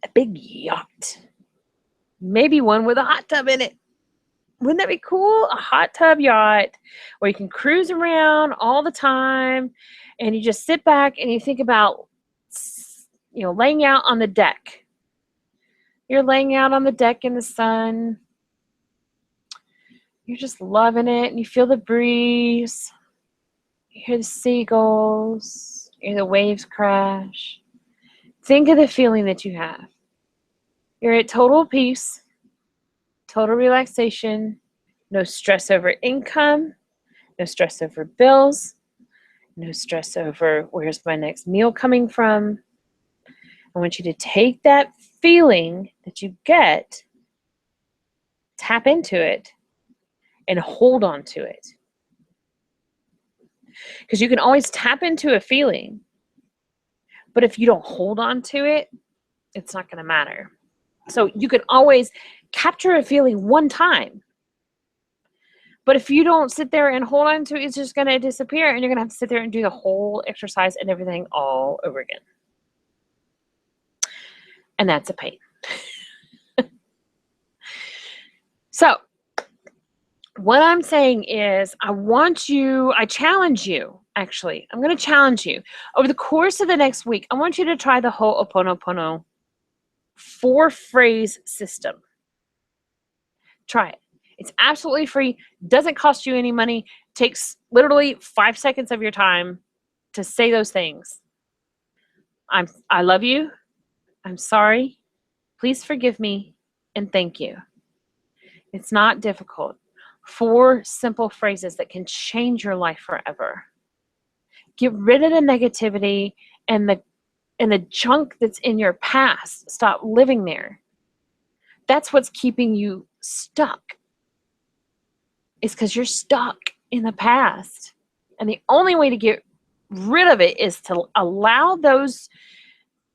[SPEAKER 1] a big yacht. Maybe one with a hot tub in it. Wouldn't that be cool? A hot tub yacht where you can cruise around all the time and you just sit back and you think about, laying out on the deck. You're laying out on the deck in the sun. You're just loving it and you feel the breeze. You hear the seagulls. You hear the waves crash. Think of the feeling that you have. You're at total peace, total relaxation, no stress over income, no stress over bills, no stress over where's my next meal coming from. I want you to take that feeling that you get, tap into it, and hold on to it. Because you can always tap into a feeling, but if you don't hold on to it, it's not going to matter. So you can always capture a feeling one time, but if you don't sit there and hold on to it, it's just going to disappear, and you're going to have to sit there and do the whole exercise and everything all over again. And that's a pain. So what I'm saying is I challenge you, actually. I'm going to challenge you. Over the course of the next week, I want you to try the Ho'oponopono 4-phrase system. Try it. It's absolutely free. Doesn't cost you any money. Takes literally 5 seconds of your time to say those things. I love you. I'm sorry. Please forgive me. And thank you. It's not difficult. 4 simple phrases that can change your life forever. Get rid of the negativity and the junk that's in your past. Stop living there. That's what's keeping you stuck. It's because you're stuck in the past. And the only way to get rid of it is to allow those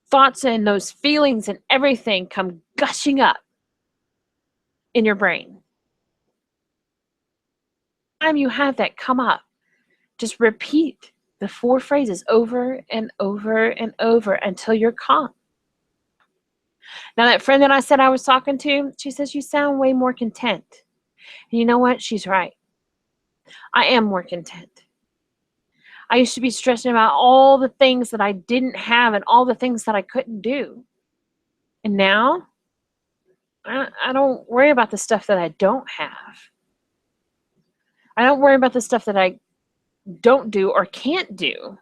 [SPEAKER 1] thoughts and those feelings and everything come gushing up in your brain. Time you have that come up, just repeat the 4 phrases over and over and over until you're calm. Now, that friend that I said I was talking to, she says, you sound way more content. And you know what? She's right. I am more content. I used to be stressing about all the things that I didn't have and all the things that I couldn't do. And now, I don't worry about the stuff that I don't have. I don't worry about the stuff that I don't do or can't do.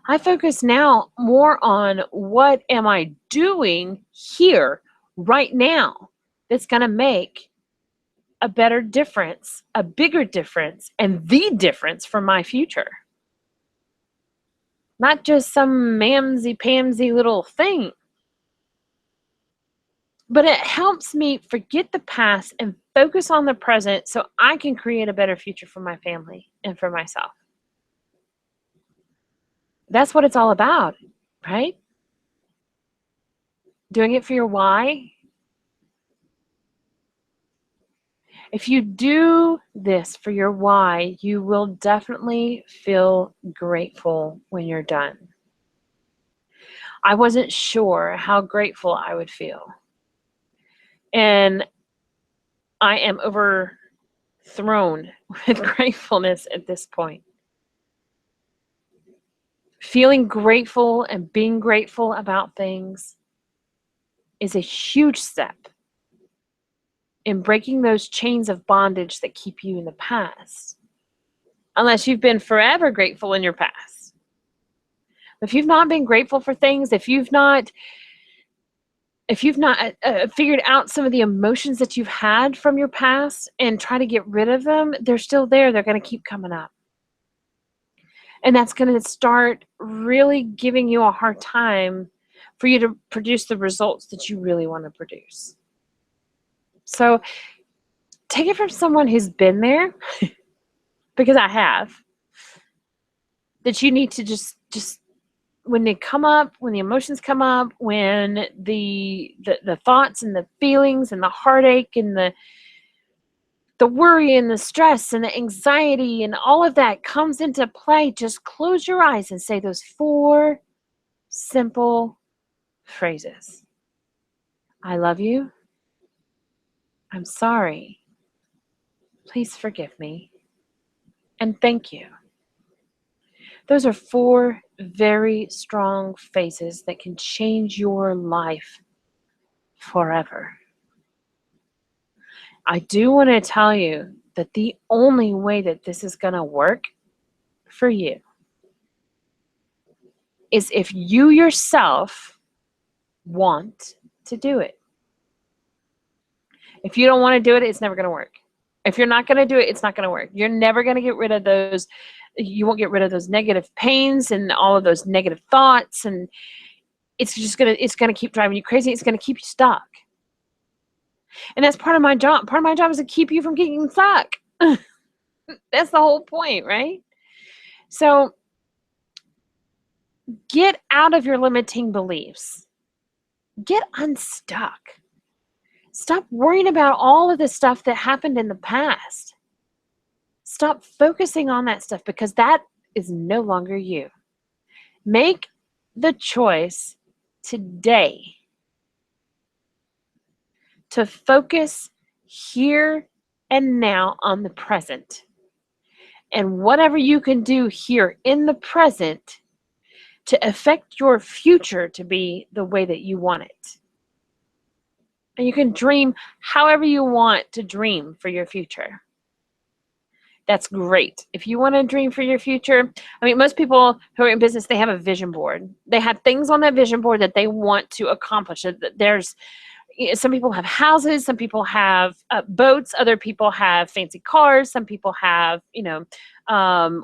[SPEAKER 1] I focus now more on what am I doing here, right now, that's going to make a better difference, a bigger difference, and the difference for my future. Not just some mamsy-pamsy little thing. But it helps me forget the past and focus on the present so I can create a better future for my family and for myself. That's what it's all about, right? Doing it for your why. If you do this for your why, you will definitely feel grateful when you're done. I wasn't sure how grateful I would feel. And I am overthrown with gratefulness at this point. Feeling grateful and being grateful about things is a huge step in breaking those chains of bondage that keep you in the past. Unless you've been forever grateful in your past. If you've not been grateful for things, if you've not figured out some of the emotions that you've had from your past and try to get rid of them, they're still there. They're going to keep coming up. And that's going to start really giving you a hard time for you to produce the results that you really want to produce. So take it from someone who's been there, because I have, that you need to just when they come up, when the emotions come up, when the thoughts and the feelings and the heartache and the worry and the stress and the anxiety and all of that comes into play, just close your eyes and say those 4 simple phrases. I love you. I'm sorry. Please forgive me. And thank you. Those are 4 very strong phrases that can change your life forever. I do want to tell you that the only way that this is going to work for you is if you yourself want to do it. If you don't want to do it, it's never going to work. If you're not going to do it, it's not going to work. You're never going to get rid of those. You won't get rid of those negative pains and all of those negative thoughts. And it's going to keep driving you crazy. It's going to keep you stuck. And that's part of my job. Part of my job is to keep you from getting stuck. That's the whole point, right? So get out of your limiting beliefs. Get unstuck. Stop worrying about all of the stuff that happened in the past. Stop focusing on that stuff because that is no longer you. Make the choice today to focus here and now on the present. And whatever you can do here in the present to affect your future to be the way that you want it. And you can dream however you want to dream for your future. That's great. If you want to dream for your future, I mean, most people who are in business, they have a vision board. They have things on that vision board that they want to accomplish. There's some people have houses, some people have boats, other people have fancy cars, some people have,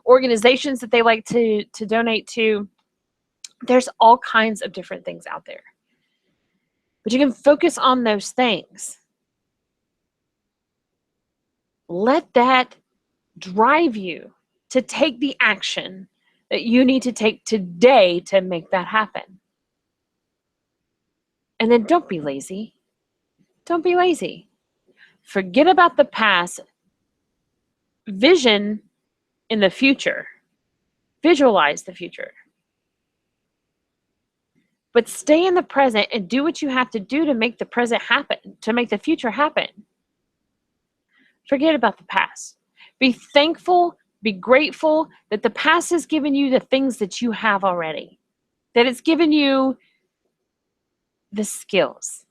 [SPEAKER 1] organizations that they like to donate to. There's all kinds of different things out there. But you can focus on those things. Let that drive you to take the action that you need to take today to make that happen. And then don't be lazy. Don't be lazy. Forget about the past. Vision in the future. Visualize the future. But stay in the present and do what you have to do to make the present happen, to make the future happen. Forget about the past. Be thankful, be grateful that the past has given you the things that you have already, that it's given you the skills,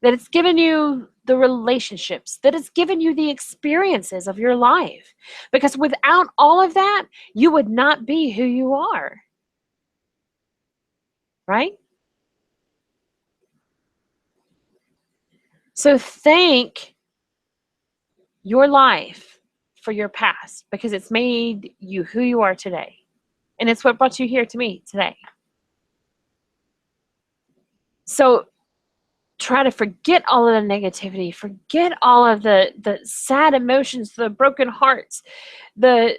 [SPEAKER 1] that it's given you the relationships, that it's given you the experiences of your life. Because without all of that, you would not be who you are. Right? So thank your life for your past because it's made you who you are today. And it's what brought you here to me today. So try to forget all of the negativity, forget all of the sad emotions, the broken hearts, the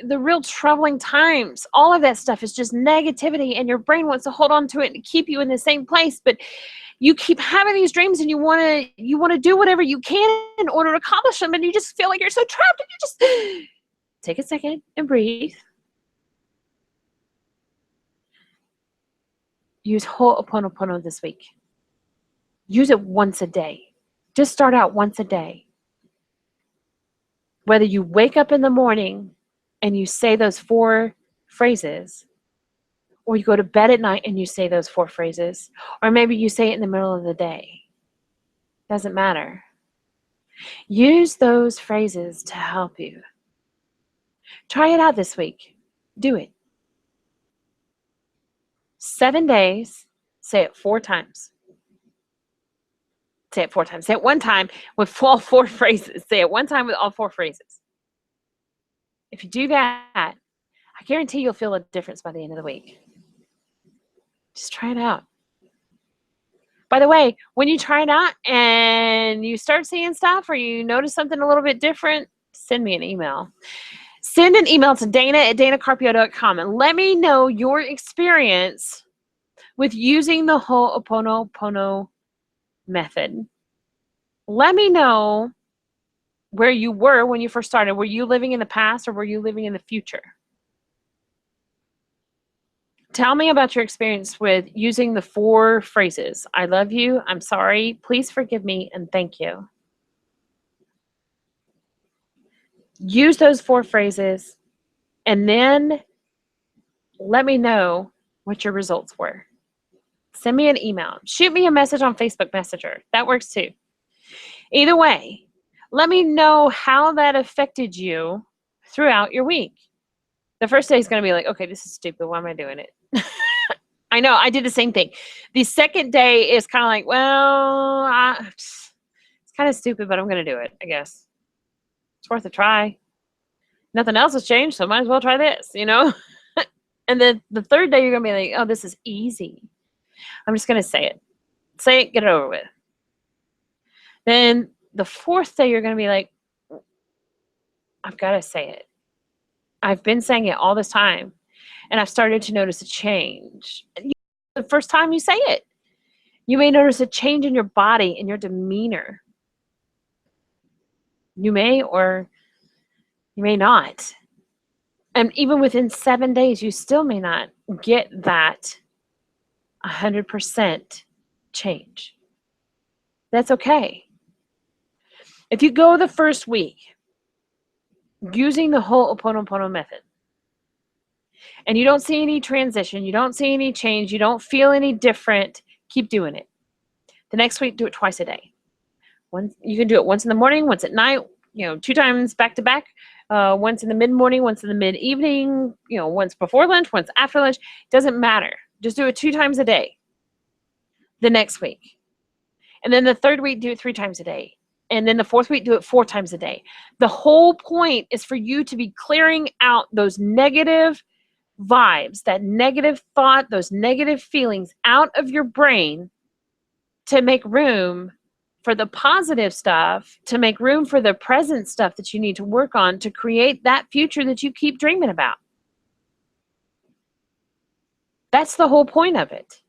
[SPEAKER 1] real troubling times. All of that stuff is just negativity, and your brain wants to hold on to it and keep you in the same place. But you keep having these dreams and you want to do whatever you can in order to accomplish them, and you just feel like you're so trapped, and you just take a second and breathe. Use Ho'oponopono this week. Use it once a day. Just start out once a day. Whether you wake up in the morning and you say those 4 phrases, or you go to bed at night and you say those 4 phrases, or maybe you say it in the middle of the day. Doesn't matter. Use those phrases to help you. Try it out this week. Do it. 7 days, say it 4 times. Say it 4 times. Say it one time with all 4 phrases. Say it one time with all 4 phrases. If you do that, I guarantee you'll feel a difference by the end of the week. Just try it out. By the way, when you try it out and you start seeing stuff or you notice something a little bit different, send me an email. Send an email to Dana@DanaCarpio.com and let me know your experience with using the Ho'oponopono method. Let me know where you were when you first started. Were you living in the past or were you living in the future? Tell me about your experience with using the 4 phrases. I love you, I'm sorry, please forgive me, and thank you. Use those 4 phrases and then let me know what your results were. Send me an email. Shoot me a message on Facebook Messenger. That works too. Either way, let me know how that affected you throughout your week. The first day is going to be like, okay, this is stupid. Why am I doing it? I know, I did the same thing. The second day is kind of like, well, it's kind of stupid, but I'm going to do it, I guess. It's worth a try. Nothing else has changed, so might as well try this, And then the third day, you're going to be like, oh, this is easy. I'm just going to say it. Say it, get it over with. Then the fourth day, you're going to be like, I've got to say it. I've been saying it all this time, and I've started to notice a change. The first time you say it, you may notice a change in your body, in your demeanor. You may or you may not. And even within 7 days, you still may not get that 100% change. That's okay. If you go the first week using the Ho'oponopono method and you don't see any transition, you don't see any change, you don't feel any different, keep doing it. The next week, do it twice a day. You can do it once in the morning, once at night, 2 times back to back, once in the mid-morning, once in the mid-evening, once before lunch, once after lunch. Doesn't matter. Just do it 2 times a day the next week. And then the third week, do it 3 times a day. And then the fourth week, do it 4 times a day. The whole point is for you to be clearing out those negative vibes, that negative thought, those negative feelings out of your brain to make room for the positive stuff, to make room for the present stuff that you need to work on to create that future that you keep dreaming about. That's the whole point of it.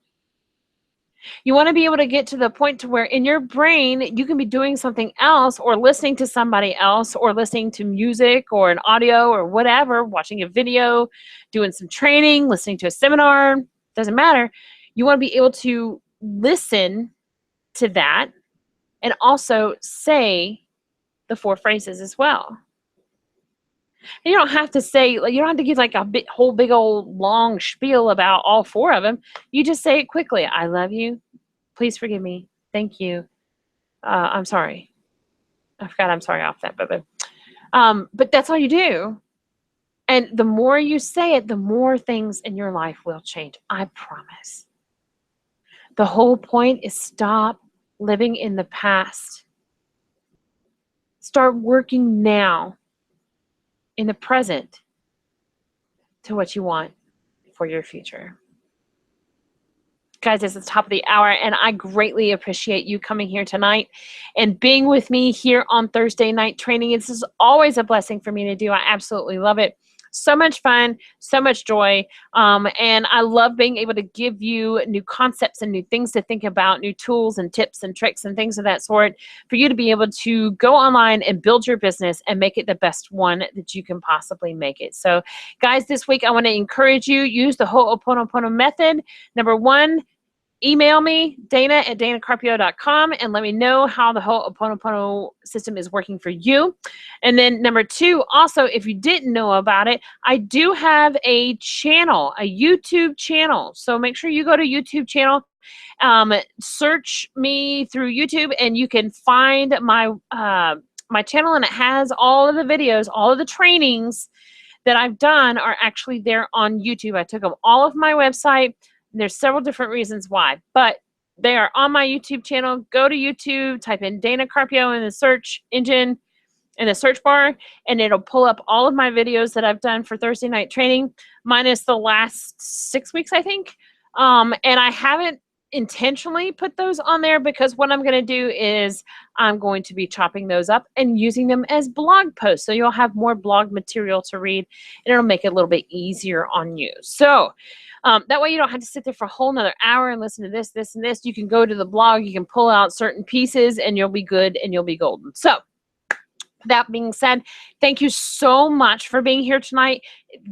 [SPEAKER 1] You want to be able to get to the point to where in your brain, you can be doing something else or listening to somebody else or listening to music or an audio or whatever, watching a video, doing some training, listening to a seminar, doesn't matter. You want to be able to listen to that and also say the 4 phrases as well. And you don't have to say, you don't have to give like a whole big old long spiel about all 4 of them. You just say it quickly. I love you. Please forgive me. Thank you. I'm sorry. I forgot I'm sorry off that, but that's all you do. And the more you say it, the more things in your life will change. I promise. The whole point is stop living in the past. Start working now in the present to what you want for your future. Guys, it's the top of the hour, and I greatly appreciate you coming here tonight and being with me here on Thursday Night Training. This is always a blessing for me to do. I absolutely love it. So much fun, so much joy, and I love being able to give you new concepts and new things to think about, new tools and tips and tricks and things of that sort for you to be able to go online and build your business and make it the best one that you can possibly make it. So, guys, this week I want to encourage you, use the Ho'oponopono method. Number 1, email me, Dana@danacarpio.com, and let me know how the Ho'oponopono system is working for you. And then number 2, also, if you didn't know about it, I do have a channel, a YouTube channel. So make sure you go to YouTube channel, search me through YouTube, and you can find my channel, and it has all of the videos, all of the trainings that I've done are actually there on YouTube. I took them all off my website. There's several different reasons why, but they are on my YouTube channel. Go to YouTube, type in Dana Carpio in the search engine, in the search bar, and it'll pull up all of my videos that I've done for Thursday Night Training, minus the last 6 weeks, I think. And I haven't intentionally put those on there because what I'm going to do is I'm going to be chopping those up and using them as blog posts. So you'll have more blog material to read, and it'll make it a little bit easier on you. So that way you don't have to sit there for a whole nother hour and listen to this, this, and this. You can go to the blog, you can pull out certain pieces, and you'll be good and you'll be golden. So that being said, thank you so much for being here tonight.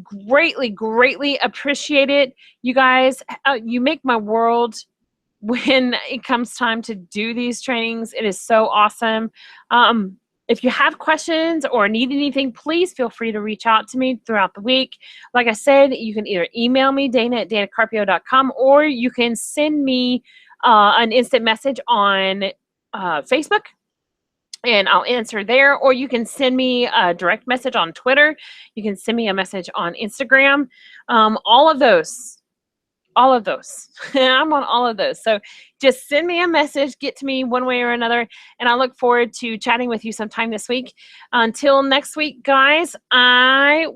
[SPEAKER 1] Greatly, greatly appreciate it. You guys, you make my world when it comes time to do these trainings. It is so awesome. If you have questions or need anything, please feel free to reach out to me throughout the week. Like I said, you can either email me, Dana@danacarpio.com, or you can send me an instant message on Facebook, and I'll answer there. Or you can send me a direct message on Twitter. You can send me a message on Instagram. All of those. I'm on all of those. So just send me a message, get to me one way or another, and I look forward to chatting with you sometime this week. Until next week, guys, I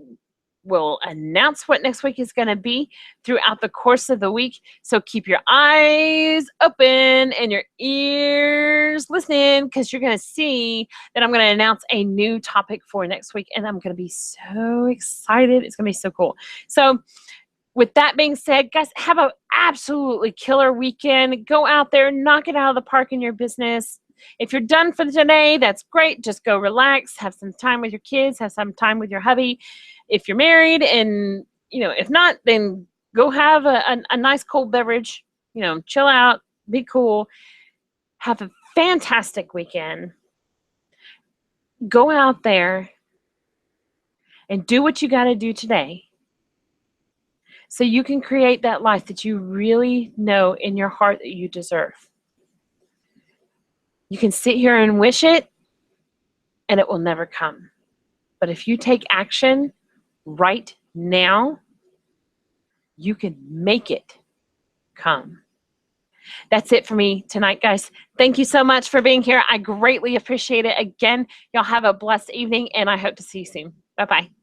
[SPEAKER 1] will announce what next week is going to be throughout the course of the week. So keep your eyes open and your ears listening, because you're going to see that I'm going to announce a new topic for next week, and I'm going to be so excited. It's going to be so cool. So with that being said, guys, have an absolutely killer weekend. Go out there, knock it out of the park in your business. If you're done for today, that's great. Just go relax, have some time with your kids, have some time with your hubby. If you're married, and if not, then go have a nice cold beverage, chill out, be cool, have a fantastic weekend. Go out there and do what you got to do today so you can create that life that you really know in your heart that you deserve. You can sit here and wish it, and it will never come. But if you take action right now, you can make it come. That's it for me tonight, guys. Thank you so much for being here. I greatly appreciate it. Again, y'all have a blessed evening, and I hope to see you soon. Bye-bye.